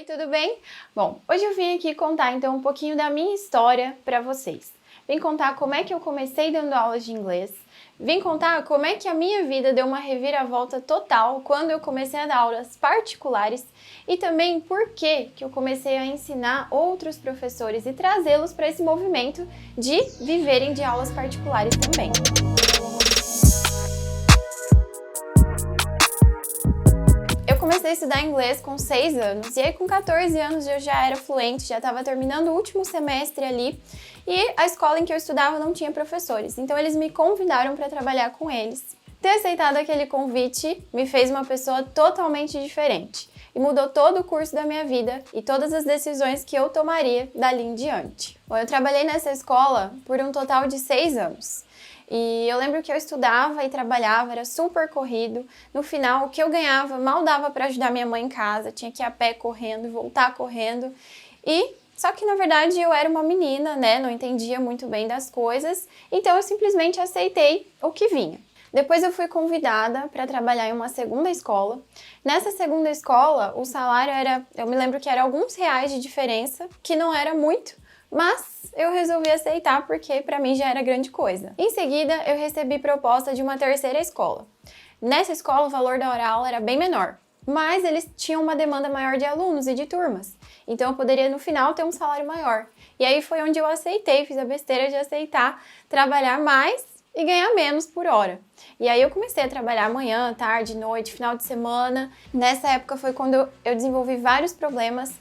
Oi, tudo bem? Bom, hoje eu vim aqui contar então um pouquinho da minha história para vocês. Vim contar como é que eu comecei dando aulas de inglês, vim contar como é que a minha vida deu uma reviravolta total quando eu comecei a dar aulas particulares e também por que eu comecei a ensinar outros professores e trazê-los para esse movimento de viverem de aulas particulares também. Comecei a estudar inglês com 6 anos e aí com 14 anos eu já era fluente, já estava terminando o último semestre ali e a escola em que eu estudava não tinha professores, então eles me convidaram para trabalhar com eles. Ter aceitado aquele convite me fez uma pessoa totalmente diferente e mudou todo o curso da minha vida e todas as decisões que eu tomaria dali em diante. Bom, eu trabalhei nessa escola por um total de 6 anos. E eu lembro que eu estudava e trabalhava, era super corrido. No final, o que eu ganhava mal dava para ajudar minha mãe em casa, tinha que ir a pé correndo, voltar correndo. Só que na verdade eu era uma menina, né? Não entendia muito bem das coisas, então eu simplesmente aceitei o que vinha. Depois eu fui convidada para trabalhar em uma segunda escola. Nessa segunda escola, o salário era, eu me lembro que era alguns reais de diferença, que não era muito, mas eu resolvi aceitar porque para mim já era grande coisa. Em seguida, eu recebi proposta de uma terceira escola. Nessa escola, o valor da hora-aula era bem menor, mas eles tinham uma demanda maior de alunos e de turmas. Então eu poderia no final ter um salário maior. E aí foi onde eu aceitei, fiz a besteira de aceitar trabalhar mais e ganhar menos por hora. E aí eu comecei a trabalhar manhã, tarde, noite, final de semana. Nessa época foi quando eu desenvolvi vários problemas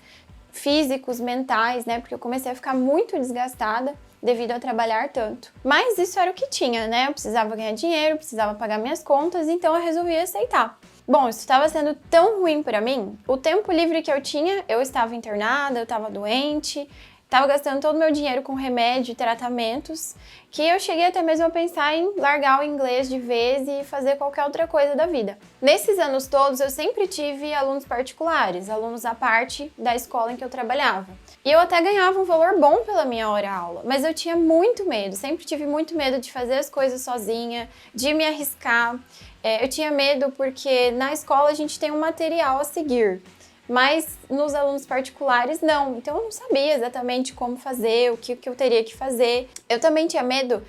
físicos, mentais, né? Porque eu comecei a ficar muito desgastada devido a trabalhar tanto. Mas isso era o que tinha, né? Eu precisava ganhar dinheiro, precisava pagar minhas contas, então eu resolvi aceitar. Bom, isso estava sendo tão ruim para mim. O tempo livre que eu tinha, eu estava internada, eu estava doente, estava gastando todo o meu dinheiro com remédio e tratamentos, que eu cheguei até mesmo a pensar em largar o inglês de vez e fazer qualquer outra coisa da vida. Nesses anos todos, eu sempre tive alunos particulares, alunos à parte da escola em que eu trabalhava. E eu até ganhava um valor bom pela minha hora-aula, mas eu tinha muito medo, sempre tive muito medo de fazer as coisas sozinha, de me arriscar. Eu tinha medo porque na escola a gente tem um material a seguir, mas nos alunos particulares não, então eu não sabia exatamente como fazer, o que eu teria que fazer. Eu também tinha medo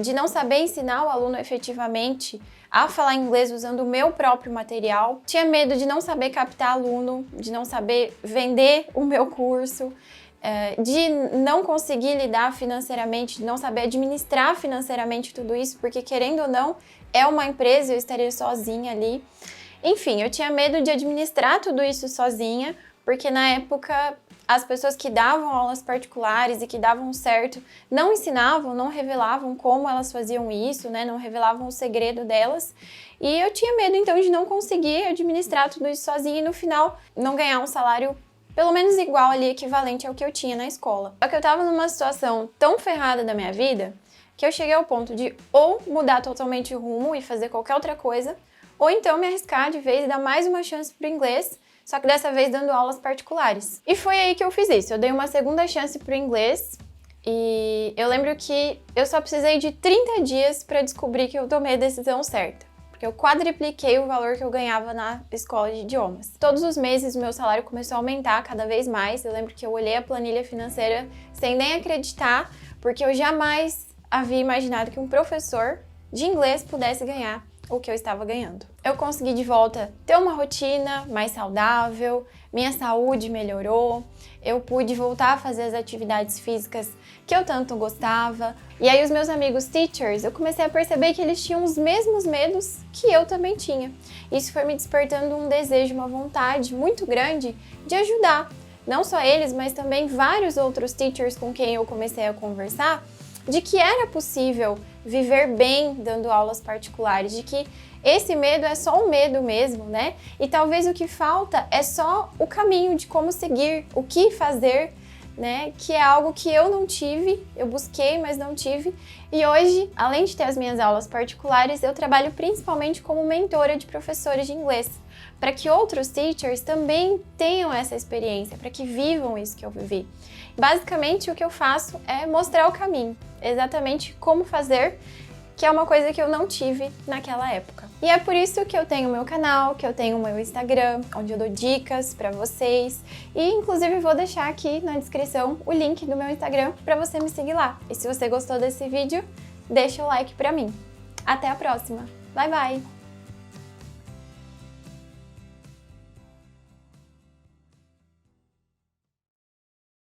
de não saber ensinar o aluno efetivamente a falar inglês usando o meu próprio material. Tinha medo de não saber captar aluno, de não saber vender o meu curso, de não conseguir lidar financeiramente, de não saber administrar financeiramente tudo isso, porque querendo ou não, é uma empresa, eu estaria sozinha ali. Enfim, eu tinha medo de administrar tudo isso sozinha, porque na época as pessoas que davam aulas particulares e que davam certo não ensinavam, não revelavam como elas faziam isso, né? Não revelavam o segredo delas. E eu tinha medo então de não conseguir administrar tudo isso sozinha e no final não ganhar um salário pelo menos igual ali, equivalente ao que eu tinha na escola. Só que eu tava numa situação tão ferrada da minha vida que eu cheguei ao ponto de ou mudar totalmente o rumo e fazer qualquer outra coisa, ou então me arriscar de vez e dar mais uma chance pro inglês, só que dessa vez dando aulas particulares. E foi aí que eu fiz isso, eu dei uma segunda chance pro inglês e eu lembro que eu só precisei de 30 dias para descobrir que eu tomei a decisão certa, porque eu quadripliquei o valor que eu ganhava na escola de idiomas. Todos os meses o meu salário começou a aumentar cada vez mais, eu lembro que eu olhei a planilha financeira sem nem acreditar, porque eu jamais havia imaginado que um professor de inglês pudesse ganhar o que eu estava ganhando. Eu consegui de volta ter uma rotina mais saudável, minha saúde melhorou, eu pude voltar a fazer as atividades físicas que eu tanto gostava. E aí os meus amigos teachers, eu comecei a perceber que eles tinham os mesmos medos que eu também tinha. Isso foi me despertando um desejo, uma vontade muito grande de ajudar. Não só eles, mas também vários outros teachers com quem eu comecei a conversar, de que era possível viver bem dando aulas particulares, de que esse medo é só um medo mesmo, né? E talvez o que falta é só o caminho de como seguir, o que fazer, né? Que é algo que eu não tive, eu busquei, mas não tive. E hoje, além de ter as minhas aulas particulares, eu trabalho principalmente como mentora de professores de inglês, para que outros teachers também tenham essa experiência, para que vivam isso que eu vivi. Basicamente, o que eu faço é mostrar o caminho, exatamente como fazer, que é uma coisa que eu não tive naquela época. E é por isso que eu tenho o meu canal, que eu tenho o meu Instagram, onde eu dou dicas pra vocês. E inclusive vou deixar aqui na descrição o link do meu Instagram pra você me seguir lá. E se você gostou desse vídeo, deixa o like pra mim. Até a próxima. Bye, bye!